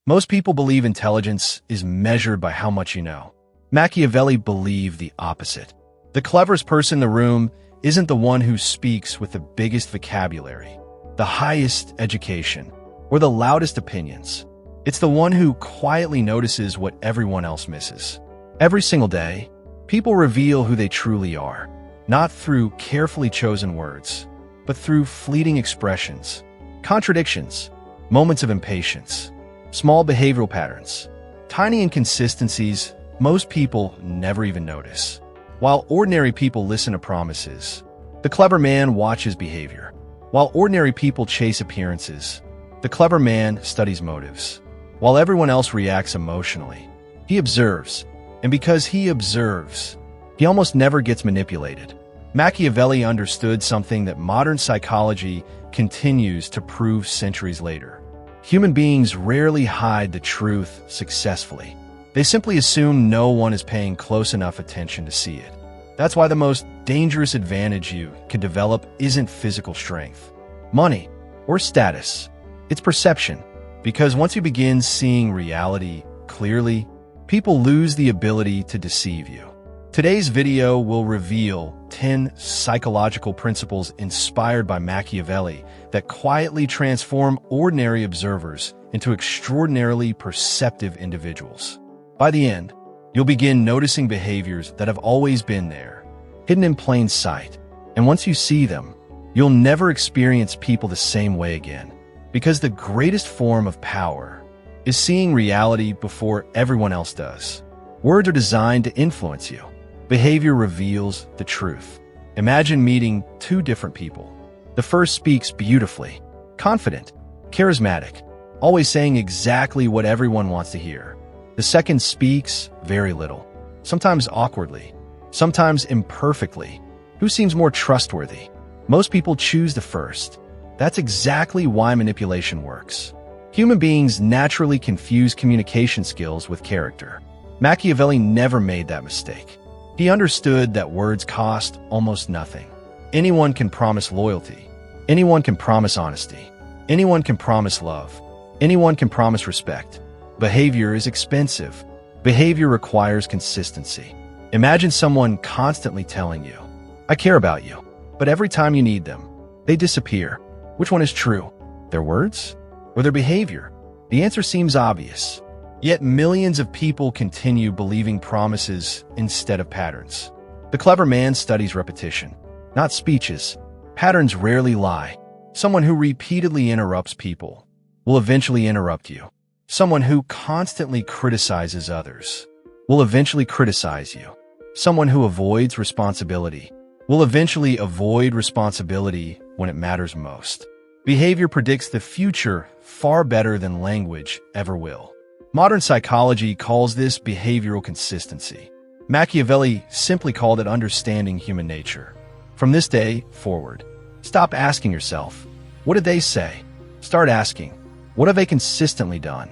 Most people believe intelligence is measured by how much you know. Machiavelli believed the opposite. The cleverest person in the room isn't the one who speaks with the biggest vocabulary, the highest education, or the loudest opinions. It's the one who quietly notices what everyone else misses. Every single day, people reveal who they truly are, not through carefully chosen words, but through fleeting expressions, contradictions, moments of impatience, small behavioral patterns, tiny inconsistencies most people never even notice. While ordinary people listen to promises, the clever man watches behavior. While ordinary people chase appearances, the clever man studies motives. While everyone else reacts emotionally, he observes. And because he observes, he almost never gets manipulated. Machiavelli understood something that modern psychology continues to prove centuries later. Human beings rarely hide the truth successfully. They simply assume no one is paying close enough attention to see it. That's why the most dangerous advantage you can develop isn't physical strength, money, or status. It's perception. Because once you begin seeing reality clearly, people lose the ability to deceive you. Today's video will reveal 10 psychological principles inspired by Machiavelli that quietly transform ordinary observers into extraordinarily perceptive individuals. By the end, you'll begin noticing behaviors that have always been there, hidden in plain sight. And once you see them, you'll never experience people the same way again. Because the greatest form of power is seeing reality before everyone else does. Words are designed to influence you. Behavior reveals the truth. Imagine meeting two different people. The first speaks beautifully, confident, charismatic, always saying exactly what everyone wants to hear. The second speaks very little, sometimes awkwardly, sometimes imperfectly. Who seems more trustworthy? Most people choose the first. That's exactly why manipulation works. Human beings naturally confuse communication skills with character. Machiavelli never made that mistake. He understood that words cost almost nothing. Anyone can promise loyalty. Anyone can promise honesty. Anyone can promise love. Anyone can promise respect. Behavior is expensive. Behavior requires consistency. Imagine someone constantly telling you, "I care about you," but every time you need them, they disappear. Which one is true? Their words or their behavior? The answer seems obvious. Yet millions of people continue believing promises instead of patterns. The clever man studies repetition, not speeches. Patterns rarely lie. Someone who repeatedly interrupts people will eventually interrupt you. Someone who constantly criticizes others will eventually criticize you. Someone who avoids responsibility will eventually avoid responsibility when it matters most. Behavior predicts the future far better than language ever will. Modern psychology calls this behavioral consistency. Machiavelli simply called it understanding human nature. From this day forward, stop asking yourself, "What did they say?" Start asking, "What have they consistently done?"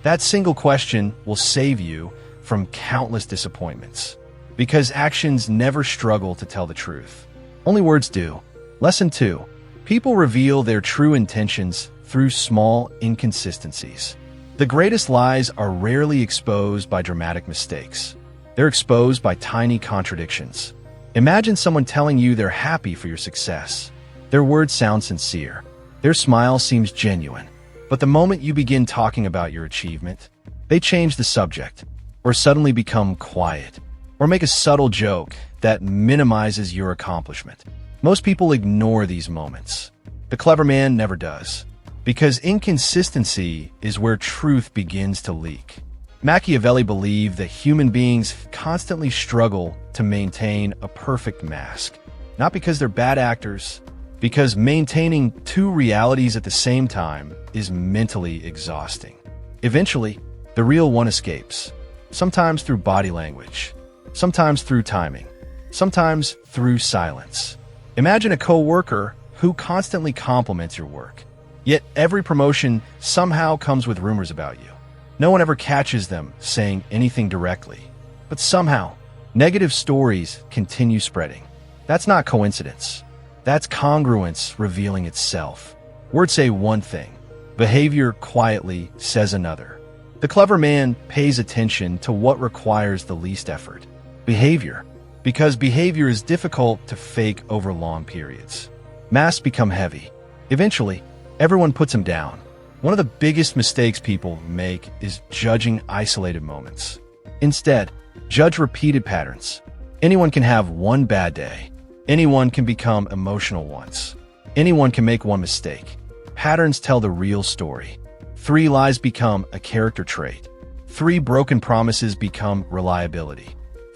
That single question will save you from countless disappointments. Because actions never struggle to tell the truth. Only words do. Lesson 2. People reveal their true intentions through small inconsistencies. The greatest lies are rarely exposed by dramatic mistakes. They're exposed by tiny contradictions. Imagine someone telling you they're happy for your success. Their words sound sincere. Their smile seems genuine. But the moment you begin talking about your achievement, they change the subject, or suddenly become quiet, or make a subtle joke that minimizes your accomplishment. Most people ignore these moments. The clever man never does. Because inconsistency is where truth begins to leak. Machiavelli believed that human beings constantly struggle to maintain a perfect mask. Not because they're bad actors, because maintaining two realities at the same time is mentally exhausting. Eventually, the real one escapes, sometimes through body language, sometimes through timing, sometimes through silence. Imagine a coworker who constantly compliments your work. Yet every promotion somehow comes with rumors about you. No one ever catches them saying anything directly. But somehow, negative stories continue spreading. That's not coincidence. That's congruence revealing itself. Words say one thing. Behavior quietly says another. The clever man pays attention to what requires the least effort. Behavior, because behavior is difficult to fake over long periods. Masks become heavy. Eventually, everyone puts them down. One of the biggest mistakes people make is judging isolated moments. Instead, judge repeated patterns. Anyone can have one bad day. Anyone can become emotional once. Anyone can make one mistake. Patterns tell the real story. 3 lies become a character trait. 3 broken promises become reliability.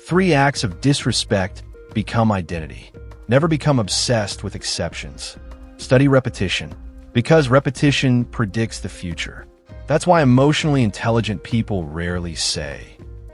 3 acts of disrespect become identity. Never become obsessed with exceptions. Study repetition, because repetition predicts the future. That's why emotionally intelligent people rarely say,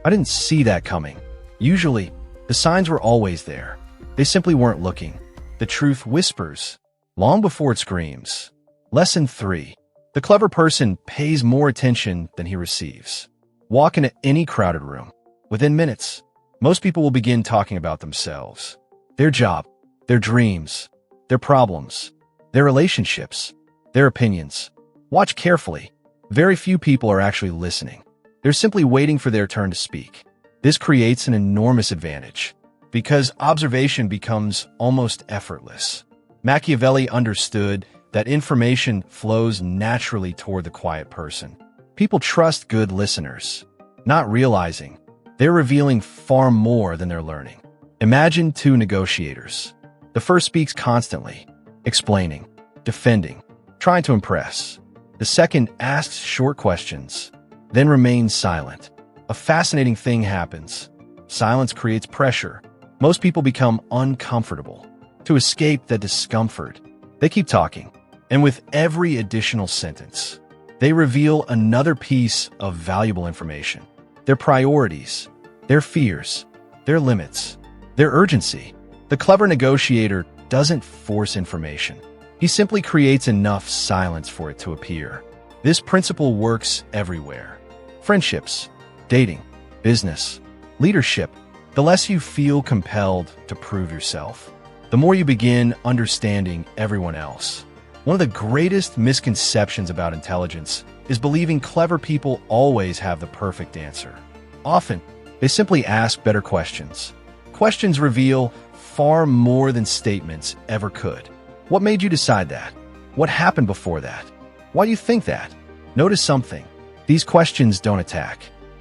"I didn't see that coming." Usually, the signs were always there. They simply weren't looking. The truth whispers, long before it screams. Lesson 3. The clever person pays more attention than he receives. Walk into any crowded room. Within minutes, most people will begin talking about themselves. Their job, their dreams, their problems, their relationships, their opinions. Watch carefully. Very few people are actually listening. They're simply waiting for their turn to speak. This creates an enormous advantage, because observation becomes almost effortless. Machiavelli understood that information flows naturally toward the quiet person. People trust good listeners, not realizing they're revealing far more than they're learning. Imagine 2 negotiators. The first speaks constantly, explaining, defending, trying to impress. The second asks short questions, then remains silent. A fascinating thing happens. Silence creates pressure. Most people become uncomfortable. To escape that discomfort, they keep talking. And with every additional sentence, they reveal another piece of valuable information. Their priorities, their fears, their limits, their urgency. The clever negotiator doesn't force information. He simply creates enough silence for it to appear. This principle works everywhere. Friendships, dating, business, leadership. The less you feel compelled to prove yourself, the more you begin understanding everyone else. One of the greatest misconceptions about intelligence is believing clever people always have the perfect answer. Often, they simply ask better questions. Questions reveal far more than statements ever could. What made you decide that? What happened before that? Why do you think that? Notice something. These questions don't attack.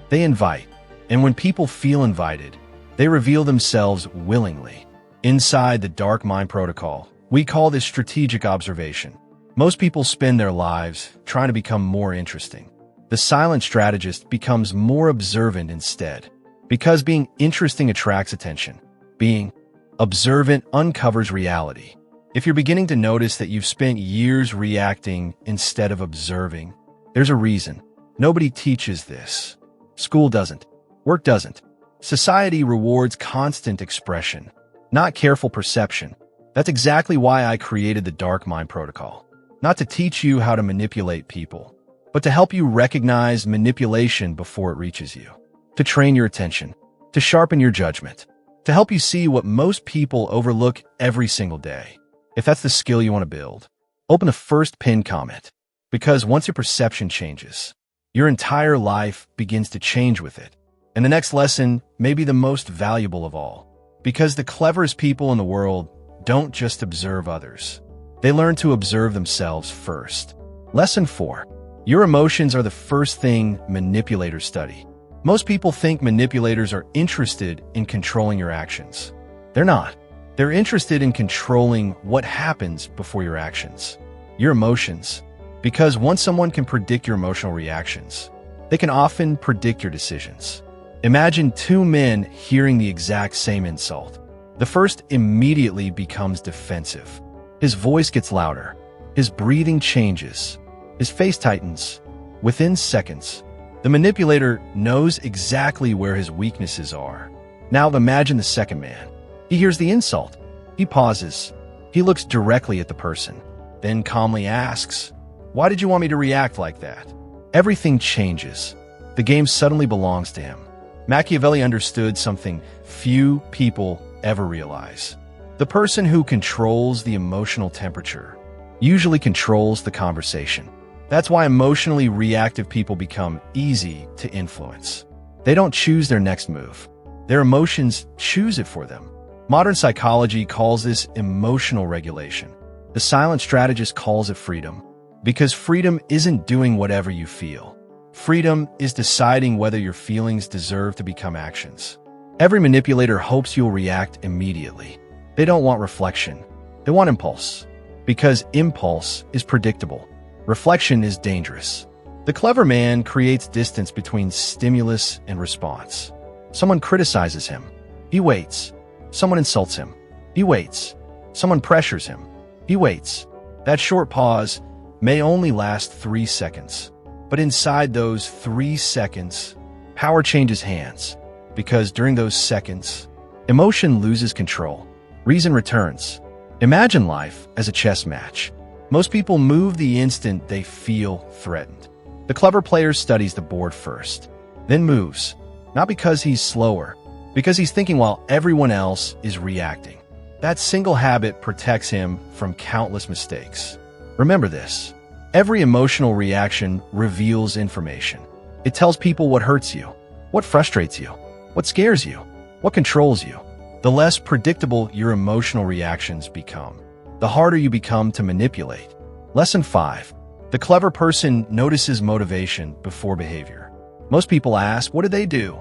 They invite. And when people feel invited, they reveal themselves willingly. Inside the dark mind protocol, we call this strategic observation. Most people spend their lives trying to become more interesting. The silent strategist becomes more observant instead, because being interesting attracts attention. Being observant uncovers reality. If you're beginning to notice that you've spent years reacting instead of observing, there's a reason. Nobody teaches this. School doesn't. Work doesn't. Society rewards constant expression, not careful perception. That's exactly why I created the Dark Mind Protocol. Not to teach you how to manipulate people, but to help you recognize manipulation before it reaches you. To train your attention, to sharpen your judgment, to help you see what most people overlook every single day. If that's the skill you want to build, open the first pinned comment, because once your perception changes, your entire life begins to change with it. And the next lesson may be the most valuable of all, because the cleverest people in the world don't just observe others. They learn to observe themselves first. Lesson 4. Your emotions are the first thing manipulators study. Most people think manipulators are interested in controlling your actions. They're not. They're interested in controlling what happens before your actions. Your emotions. Because once someone can predict your emotional reactions, they can often predict your decisions. Imagine 2 men hearing the exact same insult. The first immediately becomes defensive. His voice gets louder. His breathing changes. His face tightens. Within seconds, the manipulator knows exactly where his weaknesses are. Now imagine the second man. He hears the insult. He pauses. He looks directly at the person, then calmly asks, "Why did you want me to react like that?" Everything changes. The game suddenly belongs to him. Machiavelli understood something few people ever realize. The person who controls the emotional temperature usually controls the conversation. That's why emotionally reactive people become easy to influence. They don't choose their next move. Their emotions choose it for them. Modern psychology calls this emotional regulation. The Silent Strategist calls it freedom. Because freedom isn't doing whatever you feel. Freedom is deciding whether your feelings deserve to become actions. Every manipulator hopes you'll react immediately. They don't want reflection. They want impulse. Because impulse is predictable. Reflection is dangerous. The clever man creates distance between stimulus and response. Someone criticizes him. He waits. Someone insults him. He waits. Someone pressures him. He waits. That short pause may only last 3 seconds. But inside those 3 seconds, power changes hands. Because during those seconds, emotion loses control. Reason returns. Imagine life as a chess match. Most people move the instant they feel threatened. The clever player studies the board first, then moves. Not because he's slower, because he's thinking while everyone else is reacting. That single habit protects him from countless mistakes. Remember this. Every emotional reaction reveals information. It tells people what hurts you, what frustrates you, what scares you, what controls you. The less predictable your emotional reactions become, the harder you become to manipulate. Lesson 5. The clever person notices motivation before behavior. Most people ask, what did they do?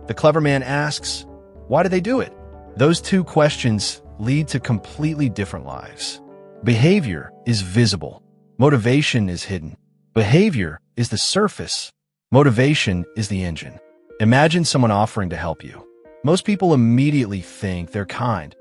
The clever man asks, why did they do it? Those two questions lead to completely different lives. Behavior is visible. Motivation is hidden. Behavior is the surface. Motivation is the engine. Imagine someone offering to help you. Most people immediately think they're kind.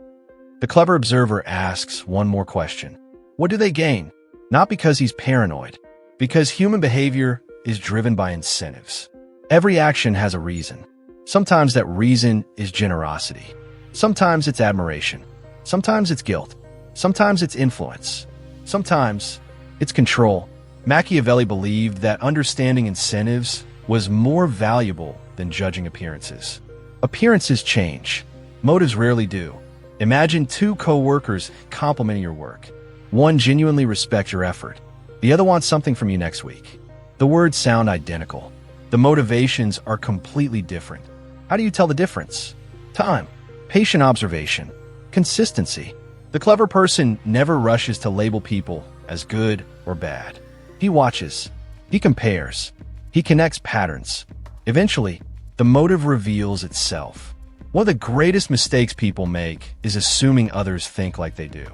The clever observer asks one more question. What do they gain? Not because he's paranoid, because human behavior is driven by incentives. Every action has a reason. Sometimes that reason is generosity. Sometimes it's admiration. Sometimes it's guilt. Sometimes it's influence. Sometimes it's control. Machiavelli believed that understanding incentives was more valuable than judging appearances. Appearances change. Motives rarely do. Imagine two co-workers complimenting your work. One genuinely respects your effort. The other wants something from you next week. The words sound identical. The motivations are completely different. How do you tell the difference? Time, patient observation, consistency. The clever person never rushes to label people as good or bad. He watches. He compares. He connects patterns. Eventually, the motive reveals itself. One of the greatest mistakes people make is assuming others think like they do.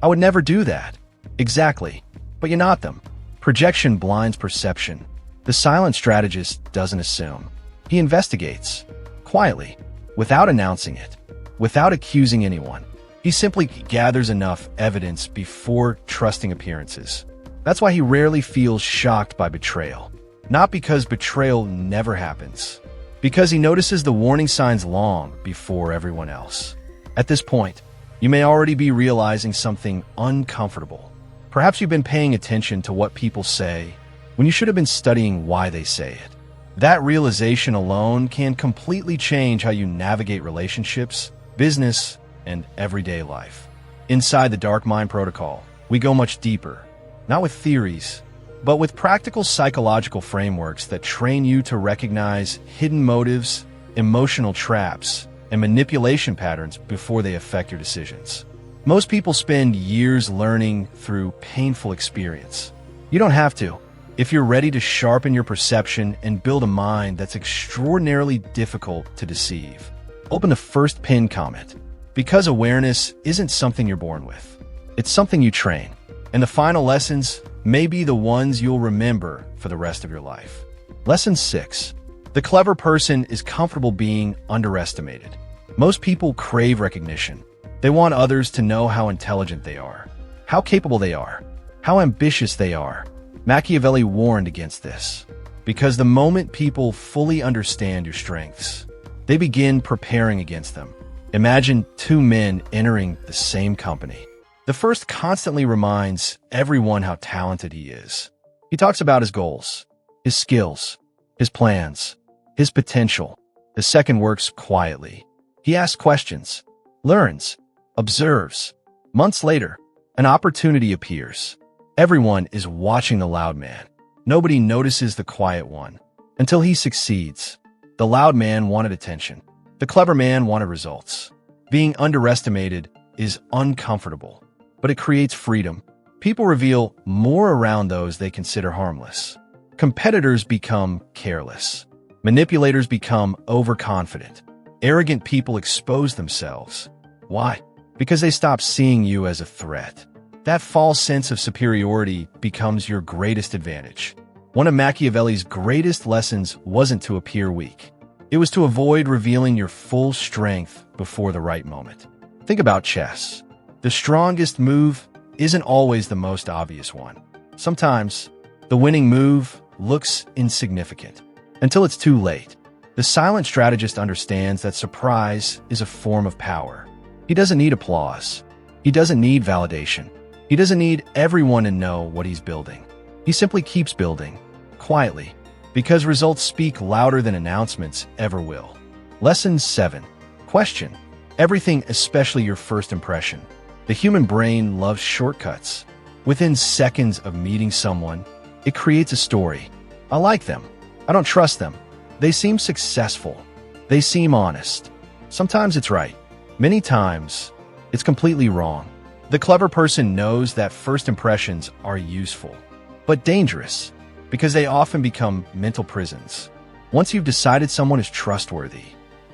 I would never do that. Exactly. But you're not them. Projection blinds perception. The silent strategist doesn't assume. He investigates. Quietly. Without announcing it. Without accusing anyone. He simply gathers enough evidence before trusting appearances. That's why he rarely feels shocked by betrayal. Not because betrayal never happens. Because he notices the warning signs long before everyone else. At this point, you may already be realizing something uncomfortable. Perhaps you've been paying attention to what people say when you should have been studying why they say it. That realization alone can completely change how you navigate relationships, business, and everyday life. Inside the Dark Mind Protocol, we go much deeper, not with theories, but with practical psychological frameworks that train you to recognize hidden motives, emotional traps, and manipulation patterns before they affect your decisions. Most people spend years learning through painful experience. You don't have to, if you're ready to sharpen your perception and build a mind that's extraordinarily difficult to deceive. Open the first pinned comment. Because awareness isn't something you're born with. It's something you train. And the final lessons may be the ones you'll remember for the rest of your life. Lesson 6. The clever person is comfortable being underestimated. Most people crave recognition. They want others to know how intelligent they are, how capable they are, how ambitious they are. Machiavelli warned against this. Because the moment people fully understand your strengths, they begin preparing against them. Imagine two men entering the same company. The first constantly reminds everyone how talented he is. He talks about his goals, his skills, his plans, his potential. The second works quietly. He asks questions, learns, observes. Months later, an opportunity appears. Everyone is watching the loud man. Nobody notices the quiet one until he succeeds. The loud man wanted attention. The clever man wanted results. Being underestimated is uncomfortable, but it creates freedom. People reveal more around those they consider harmless. Competitors become careless. Manipulators become overconfident. Arrogant people expose themselves. Why? Because they stop seeing you as a threat. That false sense of superiority becomes your greatest advantage. One of Machiavelli's greatest lessons wasn't to appear weak. It was to avoid revealing your full strength before the right moment. Think about chess. The strongest move isn't always the most obvious one. Sometimes, the winning move looks insignificant until it's too late. The silent strategist understands that surprise is a form of power. He doesn't need applause. He doesn't need validation. He doesn't need everyone to know what he's building. He simply keeps building, quietly, because results speak louder than announcements ever will. Lesson 7. Question everything, especially your first impression. The human brain loves shortcuts. Within seconds of meeting someone, it creates a story. I like them. I don't trust them. They seem successful. They seem honest. Sometimes it's right. Many times, it's completely wrong. The clever person knows that first impressions are useful, but dangerous, because they often become mental prisons. Once you've decided someone is trustworthy,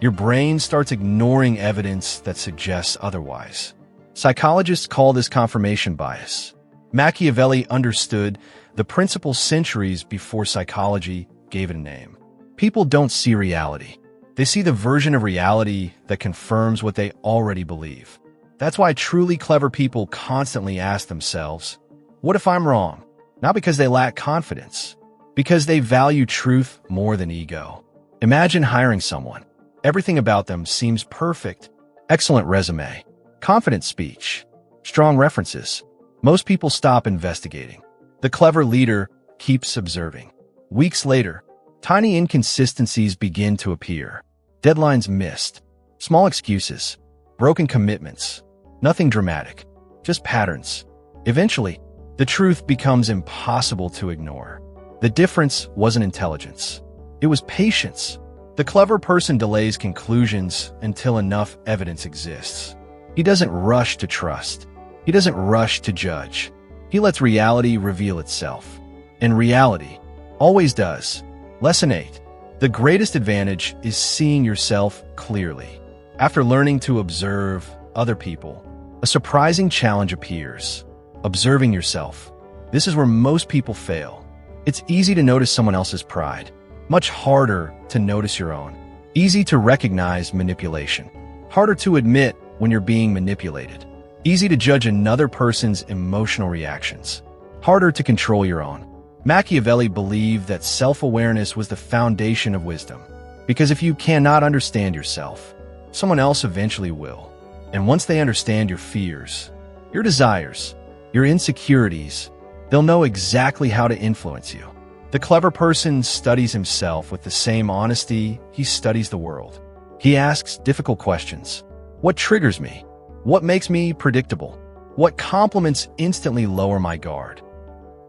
your brain starts ignoring evidence that suggests otherwise. Psychologists call this confirmation bias. Machiavelli understood the principle centuries before psychology gave it a name. People don't see reality. They see the version of reality that confirms what they already believe. That's why truly clever people constantly ask themselves, what if I'm wrong? Not because they lack confidence, because they value truth more than ego. Imagine hiring someone. Everything about them seems perfect. Excellent resume, confident speech, strong references. Most people stop investigating. The clever leader keeps observing. Weeks later, tiny inconsistencies begin to appear. Deadlines missed, small excuses, broken commitments. Nothing dramatic, just patterns. Eventually, the truth becomes impossible to ignore. The difference wasn't intelligence. It was patience. The clever person delays conclusions until enough evidence exists. He doesn't rush to trust. He doesn't rush to judge. He lets reality reveal itself. And reality always does. Lesson 8. The greatest advantage is seeing yourself clearly. After learning to observe other people, a surprising challenge appears. Observing yourself. This is where most people fail. It's easy to notice someone else's pride. Much harder to notice your own. Easy to recognize manipulation. Harder to admit when you're being manipulated. Easy to judge another person's emotional reactions. Harder to control your own. Machiavelli believed that self-awareness was the foundation of wisdom. Because if you cannot understand yourself, someone else eventually will. And once they understand your fears, your desires, your insecurities, they'll know exactly how to influence you. The clever person studies himself with the same honesty he studies the world. He asks difficult questions. What triggers me? What makes me predictable? What compliments instantly lower my guard?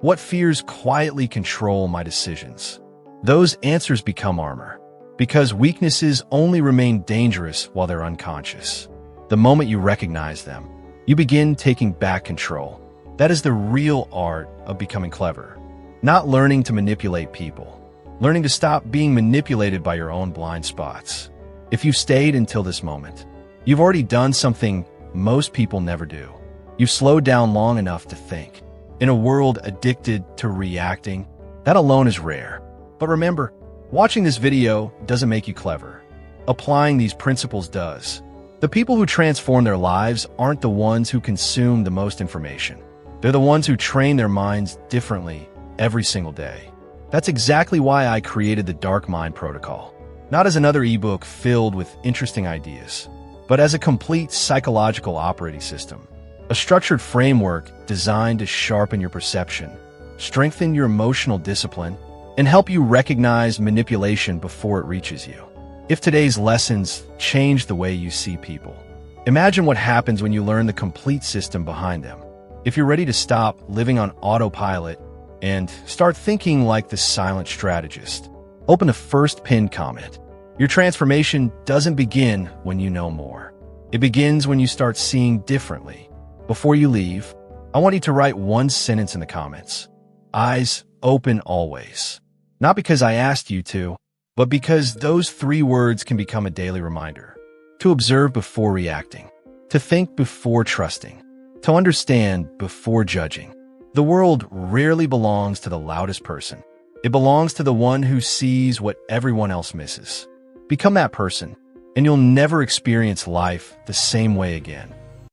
What fears quietly control my decisions? Those answers become armor, because weaknesses only remain dangerous while they're unconscious. The moment you recognize them, you begin taking back control. That is the real art of becoming clever. Not learning to manipulate people. Learning to stop being manipulated by your own blind spots. If you've stayed until this moment, you've already done something most people never do. You've slowed down long enough to think. In a world addicted to reacting, that alone is rare. But remember, watching this video doesn't make you clever. Applying these principles does. The people who transform their lives aren't the ones who consume the most information. They're the ones who train their minds differently every single day. That's exactly why I created the Dark Mind Protocol. Not as another ebook filled with interesting ideas, but as a complete psychological operating system. A structured framework designed to sharpen your perception, strengthen your emotional discipline, and help you recognize manipulation before it reaches you. If today's lessons change the way you see people, imagine what happens when you learn the complete system behind them. If you're ready to stop living on autopilot and start thinking like the silent strategist. Open the first pinned comment. Your transformation doesn't begin when you know more. It begins when you start seeing differently. Before you leave, I want you to write one sentence in the comments. Eyes open always. Not because I asked you to, but because those 3 words can become a daily reminder. To observe before reacting. To think before trusting. To understand before judging. The world rarely belongs to the loudest person. It belongs to the one who sees what everyone else misses. Become that person, and you'll never experience life the same way again.